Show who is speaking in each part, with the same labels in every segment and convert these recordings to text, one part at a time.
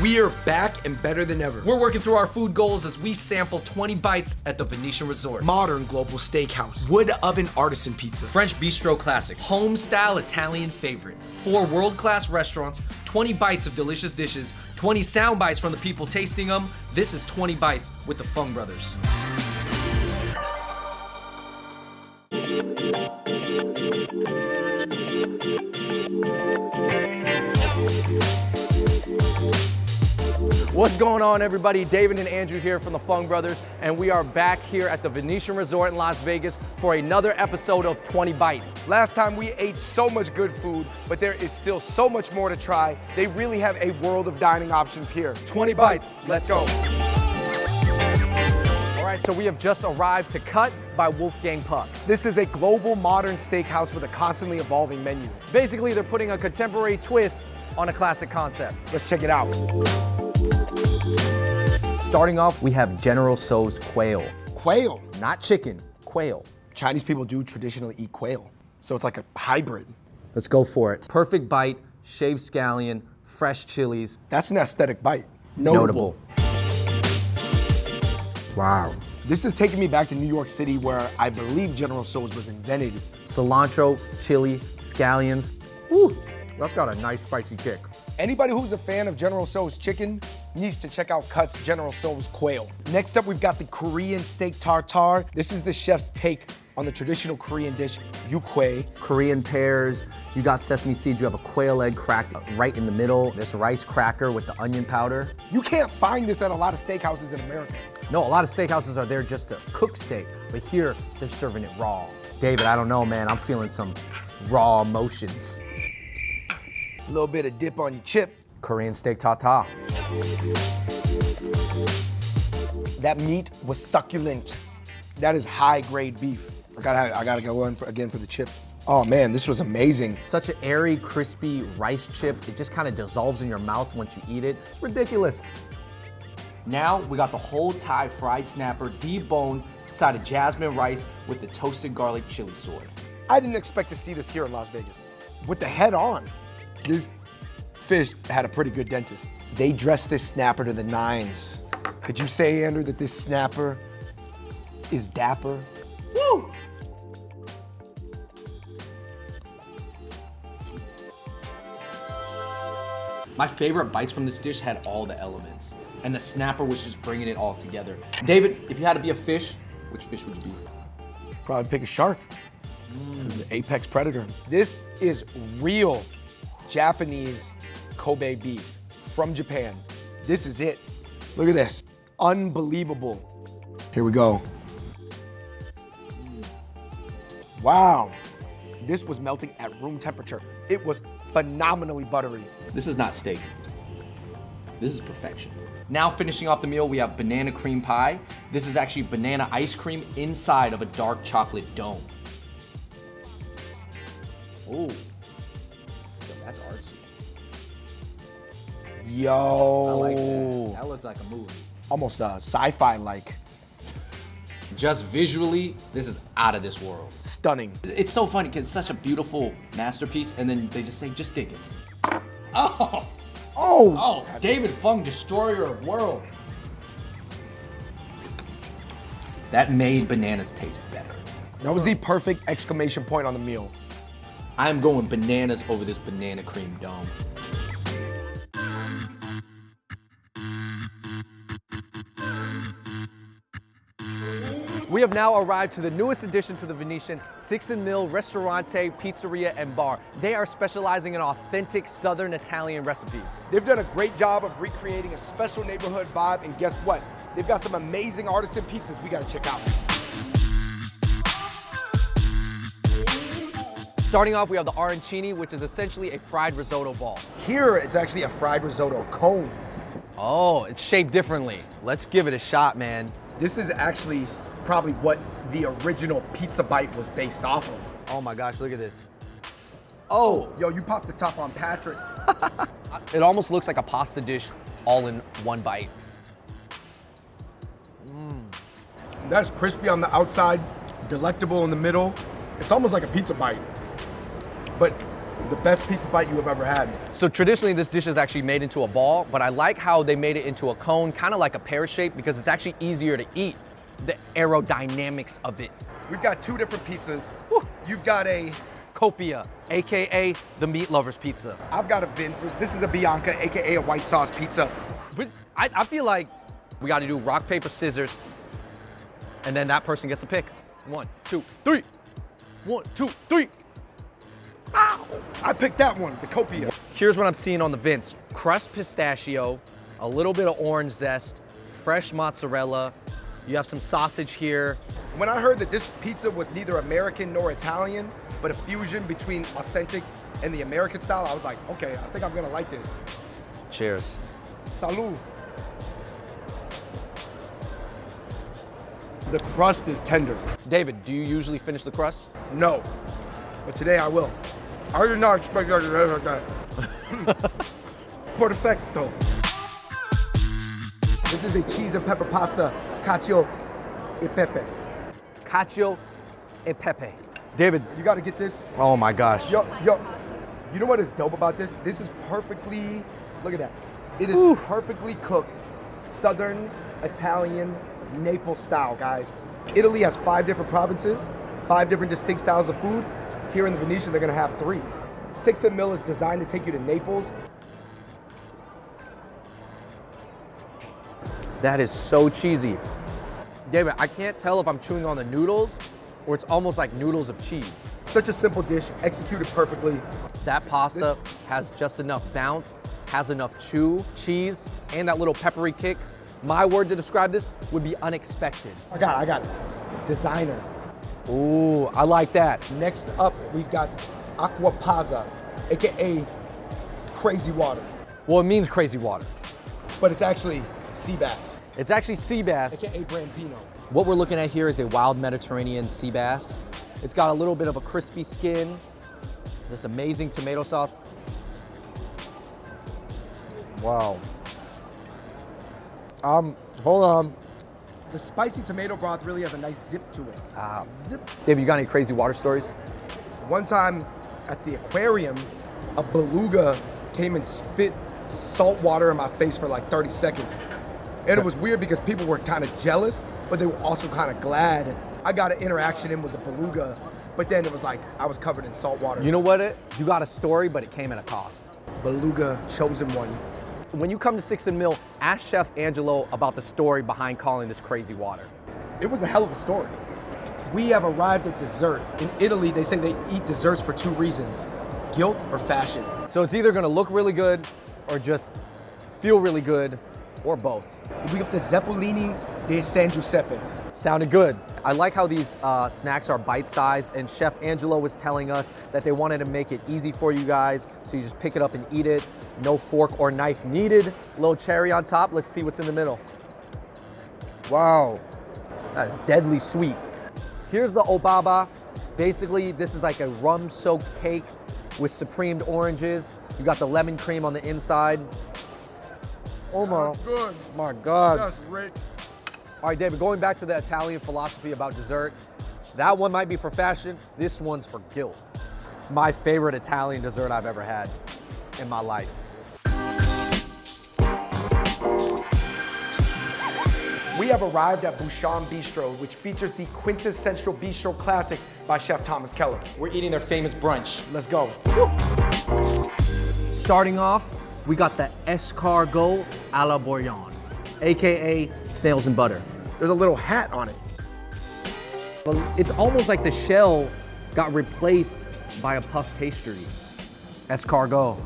Speaker 1: We are back and better than ever.
Speaker 2: We're working through our food goals as we sample 20 bites at the Venetian Resort.
Speaker 1: Modern global steakhouse, wood oven artisan pizza,
Speaker 2: French bistro classic, home-style Italian favorites, 4 world-class restaurants, 20 bites of delicious dishes, 20 sound bites from the people tasting them. This is 20 bites with the Fung Brothers. What's going on, everybody? David and Andrew here from the Fung Brothers, and we are back here at the Venetian Resort in Las Vegas for another episode of 20 Bites.
Speaker 1: Last time we ate so much good food, but there is still so much more to try. They really have a world of dining options here.
Speaker 2: 20 bites, let's go. All right, so we have just arrived to Cut by Wolfgang Puck.
Speaker 1: This is a global modern steakhouse with a constantly evolving menu.
Speaker 2: Basically, they're putting a contemporary twist on a classic concept.
Speaker 1: Let's check it out.
Speaker 2: Starting off, we have General Tso's quail.
Speaker 1: Quail.
Speaker 2: Not chicken, quail.
Speaker 1: Chinese people do traditionally eat quail, so it's like a hybrid.
Speaker 2: Let's go for it. Perfect bite, shaved scallion, fresh chilies.
Speaker 1: That's an aesthetic bite.
Speaker 2: Notable. Wow.
Speaker 1: This is taking me back to New York City, where I believe General Tso's was invented.
Speaker 2: Cilantro, chili, scallions. Woo, that's got a nice spicy kick.
Speaker 1: Anybody who's a fan of General Tso's chicken needs to check out Cut's General Tso's quail. Next up, we've got the Korean steak tartare. This is the chef's take on the traditional Korean dish, yukwae.
Speaker 2: Korean pears, you got sesame seeds, you have a quail egg cracked right in the middle, this rice cracker with the onion powder.
Speaker 1: You can't find this at a lot of steakhouses in America.
Speaker 2: No, a lot of steakhouses are there just to cook steak, but here they're serving it raw. David, I don't know, man, I'm feeling some raw emotions.
Speaker 1: A little bit of dip on your chip.
Speaker 2: Korean steak tartare.
Speaker 1: That meat was succulent. That is high-grade beef. I gotta go in again for the chip. Oh man, this was amazing.
Speaker 2: Such an airy, crispy rice chip. It just kind of dissolves in your mouth once you eat it. It's ridiculous. Now we got the whole Thai fried snapper, deboned, side of jasmine rice with the toasted garlic chili soy.
Speaker 1: I didn't expect to see this here in Las Vegas. With the head on, this fish had a pretty good dentist. They dressed this snapper to the nines. Could you say, Andrew, that this snapper is dapper?
Speaker 2: Woo! My favorite bites from this dish had all the elements, and the snapper was just bringing it all together. David, if you had to be a fish, which fish would you be?
Speaker 1: Probably pick a shark. The apex predator. This is real Japanese Kobe beef from Japan. This is it. Look at this. Unbelievable. Here we go. Wow. This was melting at room temperature. It was phenomenally buttery.
Speaker 2: This is not steak. This is perfection. Now finishing off the meal, we have banana cream pie. This is actually banana ice cream inside of a dark chocolate dome. Ooh, that's artsy.
Speaker 1: Yo.
Speaker 2: I like that. That looks like a movie.
Speaker 1: Almost sci-fi-like.
Speaker 2: Just visually, this is out of this world.
Speaker 1: Stunning.
Speaker 2: It's so funny because it's such a beautiful masterpiece, and then they just say, just dig it. Oh,
Speaker 1: Oh.
Speaker 2: David Fung, destroyer of worlds. That made bananas taste better.
Speaker 1: That was the perfect exclamation point on the meal.
Speaker 2: I'm going bananas over this banana cream dome. We have now arrived to the newest addition to the Venetian, 6 & Mill Ristorante, Pizzeria, and Bar. They are specializing in authentic Southern Italian recipes.
Speaker 1: They've done a great job of recreating a special neighborhood vibe, and guess what? They've got some amazing artisan pizzas we gotta check out.
Speaker 2: Starting off, we have the arancini, which is essentially a fried risotto ball.
Speaker 1: Here, it's actually a fried risotto cone.
Speaker 2: Oh, it's shaped differently. Let's give it a shot, man.
Speaker 1: This is actually probably what the original pizza bite was based off of.
Speaker 2: Oh my gosh, look at this. Oh,
Speaker 1: Yo, you popped the top on Patrick.
Speaker 2: it almost looks like a pasta dish all in one bite.
Speaker 1: That's crispy on the outside, delectable in the middle. It's almost like a pizza bite. But The best pizza bite you have ever had.
Speaker 2: So traditionally this dish is actually made into a ball, but I like how they made it into a cone, kind of like a pear shape, because it's actually easier to eat. The aerodynamics of it.
Speaker 1: We've got two different pizzas. Woo. You've got a
Speaker 2: Copia, AKA the meat lover's pizza.
Speaker 1: I've got a Vince. This is a Bianca, AKA a white sauce pizza.
Speaker 2: But I feel like we got to do rock, paper, scissors, and then that person gets to pick. 1, 2, 3. 1, 2, 3.
Speaker 1: Ow! I picked that one, the Copia.
Speaker 2: Here's what I'm seeing on the Vince. Crushed pistachio, a little bit of orange zest, fresh mozzarella. You have some sausage here.
Speaker 1: When I heard that this pizza was neither American nor Italian, but a fusion between authentic and the American style, I was like, okay, I think I'm gonna like this.
Speaker 2: Cheers.
Speaker 1: Salud. The crust is tender.
Speaker 2: David, do you usually finish the crust?
Speaker 1: No, but today I will. I did not expect that to taste like that. Perfecto. This is a cheese and pepper pasta, cacio e pepe.
Speaker 2: Cacio e pepe. David.
Speaker 1: You gotta get this.
Speaker 2: Oh my gosh.
Speaker 1: Yo, you know what is dope about this? This is perfectly, look at that. It is perfectly cooked, Southern Italian Naples style, guys. Italy has 5 different provinces, 5 different distinct styles of food. Here in the Venetian, they're gonna have 3. Sixth & Mill is designed to take you to Naples.
Speaker 2: That is so cheesy. David, I can't tell if I'm chewing on the noodles or it's almost like noodles of cheese.
Speaker 1: Such a simple dish, executed perfectly.
Speaker 2: That pasta has just enough bounce, has enough chew, cheese, and that little peppery kick. My word to describe this would be unexpected.
Speaker 1: I got it. Designer.
Speaker 2: Ooh, I like that.
Speaker 1: Next up, we've got Aqua Pazza, AKA crazy water.
Speaker 2: Well, it means crazy water.
Speaker 1: But it's actually sea bass,
Speaker 2: It's actually sea bass.
Speaker 1: AKA Branzino.
Speaker 2: What we're looking at here is a wild Mediterranean sea bass. It's got a little bit of a crispy skin, this amazing tomato sauce. Wow. Hold on.
Speaker 1: The spicy tomato broth really has a nice zip to it. Zip.
Speaker 2: Dave, you got any crazy water stories?
Speaker 1: One time at the aquarium, a beluga came and spit salt water in my face for like 30 seconds. And it was weird because people were kind of jealous, but they were also kind of glad. I got an interaction in with the beluga, but then it was like I was covered in salt water.
Speaker 2: You know what? You got a story, but it came at a cost.
Speaker 1: Beluga, chosen one.
Speaker 2: When you come to Sixth & Mill, ask Chef Angelo about the story behind calling this crazy water.
Speaker 1: It was a hell of a story. We have arrived at dessert. In Italy, they say they eat desserts for 2 reasons, guilt or fashion.
Speaker 2: So it's either gonna look really good or just feel really good, or both.
Speaker 1: We got the Zeppolini di San Giuseppe.
Speaker 2: Sounded good. I like how these snacks are bite-sized, and Chef Angelo was telling us that they wanted to make it easy for you guys, so you just pick it up and eat it. No fork or knife needed. Little cherry on top. Let's see what's in the middle. Wow, that is deadly sweet. Here's the obaba. Basically, this is like a rum-soaked cake with supremed oranges. You got the lemon cream on the inside. Oh my,
Speaker 1: Good.
Speaker 2: my God.
Speaker 1: That's rich.
Speaker 2: All right, David, going back to the Italian philosophy about dessert, that one might be for fashion, this one's for guilt. My favorite Italian dessert I've ever had in my life.
Speaker 1: We have arrived at Bouchon Bistro, which features the quintessential bistro classics by Chef Thomas Keller.
Speaker 2: We're eating their famous brunch.
Speaker 1: Let's go.
Speaker 2: Starting off, we got the escargot à la Bourguignon, AKA snails and butter.
Speaker 1: There's a little hat on it.
Speaker 2: But it's almost like the shell got replaced by a puff pastry. Escargot.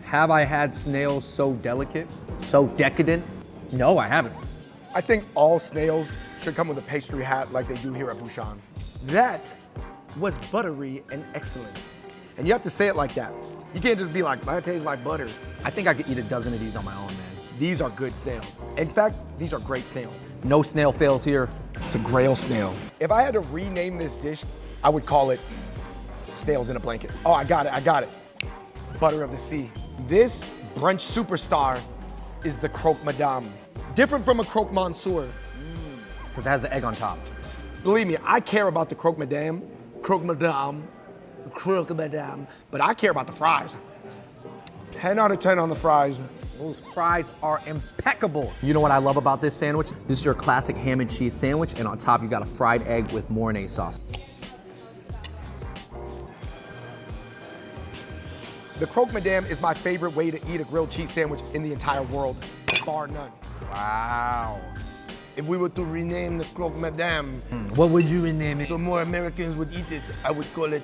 Speaker 2: Have I had snails so delicate, so decadent? No, I haven't.
Speaker 1: I think all snails should come with a pastry hat like they do here at Bouchon. That was buttery and excellent. And you have to say it like that. You can't just be like, that tastes like butter.
Speaker 2: I think I could eat a dozen of these on my own, man.
Speaker 1: These are good snails. In fact, these are great snails.
Speaker 2: No snail fails here.
Speaker 1: It's a grail snail. If I had to rename this dish, I would call it snails in a blanket. Oh, I got it. Butter of the sea. This brunch superstar is the croque madame. Different from a croque monsieur.
Speaker 2: Because it has the egg on top.
Speaker 1: Believe me, I care about the croque madame. croque madame, but I care about the fries. 10 out of 10 on the fries.
Speaker 2: Those fries are impeccable. You know what I love about this sandwich? This is your classic ham and cheese sandwich, and on top you got a fried egg with Mornay sauce.
Speaker 1: The croque madame is my favorite way to eat a grilled cheese sandwich in the entire world, bar none.
Speaker 2: Wow.
Speaker 1: If we were to rename the croque madame,
Speaker 2: What would you rename it?
Speaker 1: so more Americans would eat it, I would call it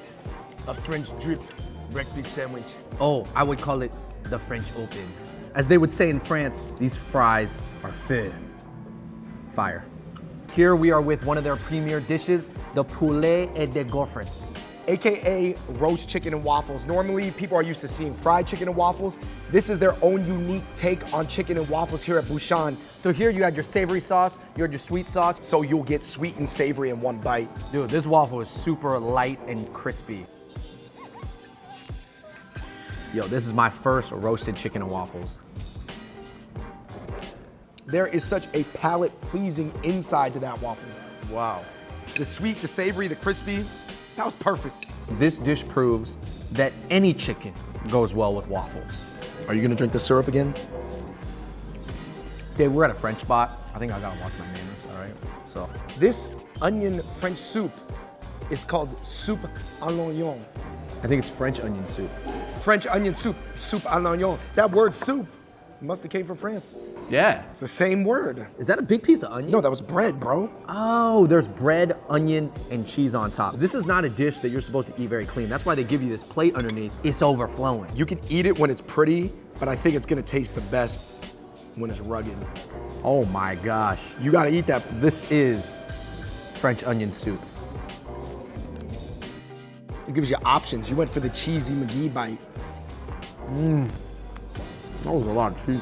Speaker 1: a French drip breakfast sandwich.
Speaker 2: Oh, I would call it the French Open. As they would say in France, these fries are feu. Fire. Here we are with one of their premier dishes, the poulet et des gaufres.
Speaker 1: AKA roast chicken and waffles. Normally, people are used to seeing fried chicken and waffles. This is their own unique take on chicken and waffles here at Bouchon.
Speaker 2: So here you had your savory sauce, you had your sweet sauce.
Speaker 1: So you'll get sweet and savory in one bite.
Speaker 2: Dude, this waffle is super light and crispy. Yo, this is my first roasted chicken and waffles.
Speaker 1: There is such a palate-pleasing inside to that waffle.
Speaker 2: Wow.
Speaker 1: The sweet, the savory, the crispy, that was perfect.
Speaker 2: This dish proves that any chicken goes well with waffles.
Speaker 1: Are you gonna drink the syrup again?
Speaker 2: Okay, we're at a French spot. I think I gotta watch my manners, all right? So,
Speaker 1: This onion French soup is called soup à l'oignon.
Speaker 2: I think it's French onion soup.
Speaker 1: French onion soup, soup à l'oignon. That word soup must have came from France.
Speaker 2: Yeah.
Speaker 1: It's the same word.
Speaker 2: Is that a big piece of onion?
Speaker 1: No, that was bread, bro.
Speaker 2: Oh, there's bread, onion, and cheese on top. This is not a dish that you're supposed to eat very clean. That's why they give you this plate underneath. It's overflowing.
Speaker 1: You can eat it when it's pretty, but I think it's gonna taste the best when it's rugged.
Speaker 2: Oh my gosh.
Speaker 1: You gotta eat that.
Speaker 2: This is French onion soup.
Speaker 1: It gives you options. You went for the cheesy McGee bite.
Speaker 2: That was a lot of cheese.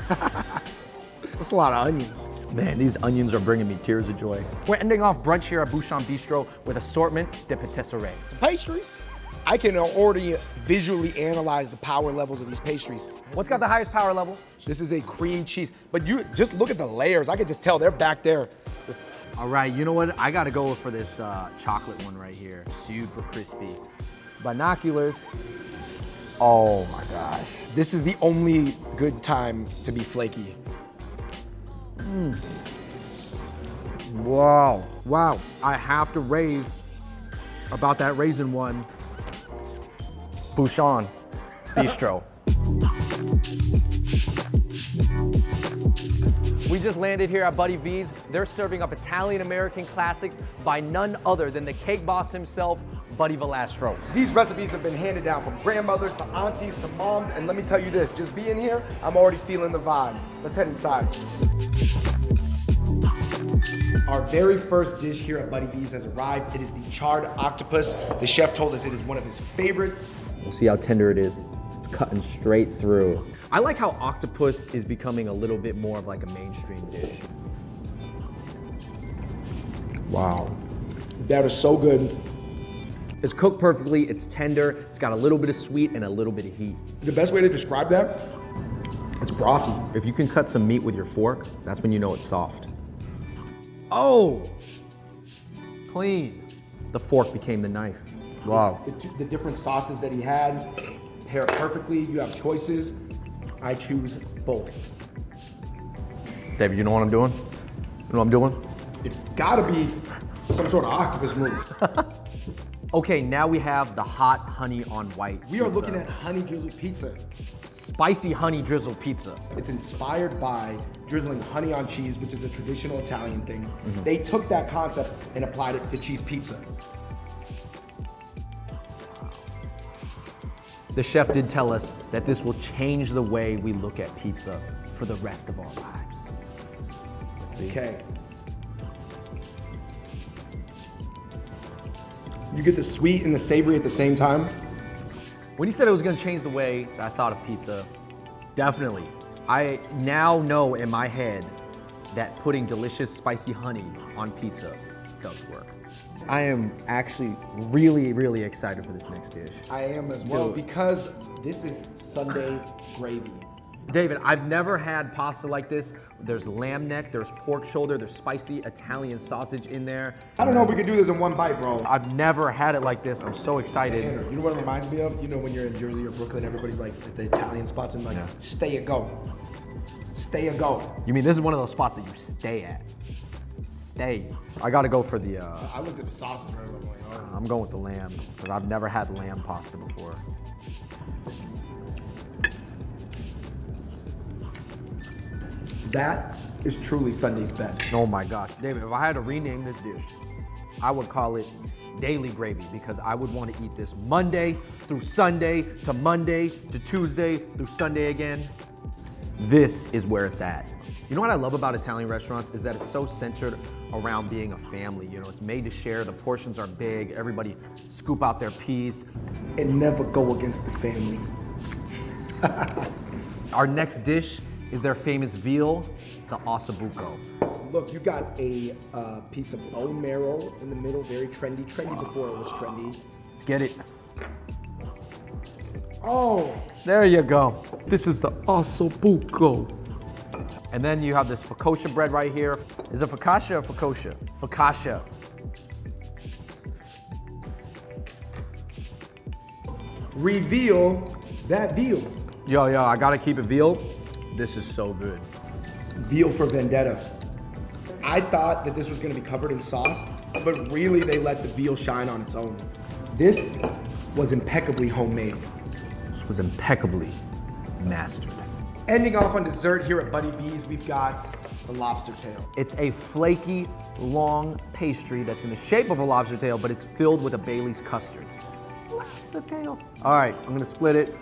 Speaker 1: That's a lot of onions.
Speaker 2: Man, these onions are bringing me tears of joy. We're ending off brunch here at Bouchon Bistro with assortment de patisserie.
Speaker 1: Pastries. I can already visually analyze the power levels of these pastries.
Speaker 2: What's got the highest power level?
Speaker 1: This is a cream cheese, but you just look at the layers. I could just tell they're back there. Just
Speaker 2: All right, you know what? I gotta go for this chocolate one right here. Super crispy. Binoculars. Oh my gosh.
Speaker 1: this is the only good time to be flaky.
Speaker 2: Wow. Wow. I have to rave about that raisin one. Bouchon Bistro. We just landed here at Buddy V's. They're serving up Italian-American classics by none other than the cake boss himself, Buddy Valastro.
Speaker 1: These recipes have been handed down from grandmothers to aunties to moms, and let me tell you this, just being here, I'm already feeling the vibe. Let's head inside. Our very first dish here at Buddy V's has arrived. It is the charred octopus. The chef told us it is one of his favorites.
Speaker 2: We'll see how tender it is. It's cutting straight through. I like how octopus is becoming a little bit more of like a mainstream dish. Wow.
Speaker 1: That is so good.
Speaker 2: It's cooked perfectly, it's tender, it's got a little bit of sweet and a little bit of heat.
Speaker 1: The best way to describe that, it's brothy.
Speaker 2: If you can cut some meat with your fork, that's when you know it's soft. Oh! Clean. The fork became the knife. Wow.
Speaker 1: The different sauces that he had pair perfectly. You have choices. I choose both.
Speaker 2: David, you know what I'm doing? You know what I'm doing?
Speaker 1: It's gotta be some sort of octopus move.
Speaker 2: Okay, now we have the hot honey on white
Speaker 1: We are
Speaker 2: pizza.
Speaker 1: looking at honey drizzled pizza.
Speaker 2: Spicy honey drizzled pizza.
Speaker 1: It's inspired by drizzling honey on cheese, which is a traditional Italian thing. They took that concept and applied it to cheese pizza.
Speaker 2: The chef did tell us that this will change the way we look at pizza for the rest of our lives. Let's see.
Speaker 1: Okay. You get the sweet and the savory at the same time.
Speaker 2: When you said it was gonna change the way that I thought of pizza, definitely. I now know in my head that putting delicious spicy honey on pizza does work. I am actually really, really excited for this next dish.
Speaker 1: I am as well
Speaker 2: Dude.
Speaker 1: because this is Sunday gravy.
Speaker 2: David, I've never had pasta like this. There's lamb neck, there's pork shoulder, there's spicy Italian sausage in there.
Speaker 1: I don't know if we can do this in one bite, bro.
Speaker 2: I've never had it like this. I'm so excited.
Speaker 1: You know what it reminds me of? You know when you're in Jersey or Brooklyn, everybody's like at the Italian spots and like, stay and go. Stay and go.
Speaker 2: You mean this is one of those spots that you stay at? Stay. I gotta go for the,
Speaker 1: I looked at the sausage right away.
Speaker 2: I'm going with the lamb, because I've never had lamb pasta before.
Speaker 1: That is truly Sunday's best.
Speaker 2: Oh my gosh. David, if I had to rename this dish, I would call it daily gravy, because I would want to eat this Monday through Sunday to Monday to Tuesday through Sunday again. This is where it's at. You know what I love about Italian restaurants is that it's so centered around being a family. You know, it's made to share, the portions are big, everybody scoop out their piece.
Speaker 1: And never go against the family.
Speaker 2: Our next dish is their famous veal, the ossobuco.
Speaker 1: Look, you got a piece of bone marrow in the middle, very trendy. Trendy before it was trendy.
Speaker 2: Let's get it.
Speaker 1: Oh,
Speaker 2: There you go. This is the ossobuco. And then you have this focaccia bread right here. Is it focaccia or focaccia? Focaccia.
Speaker 1: reveal that veal.
Speaker 2: Yo, I gotta keep it veal. This is so good.
Speaker 1: Veal for vendetta. I thought that this was gonna be covered in sauce, but really they let the veal shine on its own. This was impeccably homemade.
Speaker 2: This was impeccably mastered.
Speaker 1: Ending off on dessert here at Buddy B's, we've got the lobster tail.
Speaker 2: It's a flaky, long pastry that's in the shape of a lobster tail, but it's filled with a Bailey's custard. Lobster tail. All right, I'm gonna split it.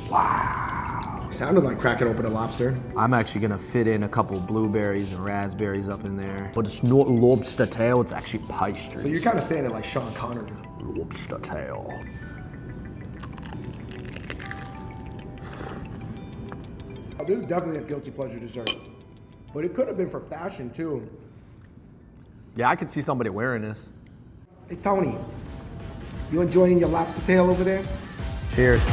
Speaker 2: Wow.
Speaker 1: Sounded like cracking open a lobster.
Speaker 2: I'm actually gonna fit in a couple blueberries and raspberries up in there. But it's not lobster tail, it's actually pastry.
Speaker 1: So you're kind of saying it like Sean Connery.
Speaker 2: Lobster tail.
Speaker 1: This is definitely a guilty pleasure dessert. But it could have been for fashion too.
Speaker 2: Yeah, I could see somebody wearing this.
Speaker 1: Hey Tony, you enjoying your lobster tail over there?
Speaker 2: Cheers.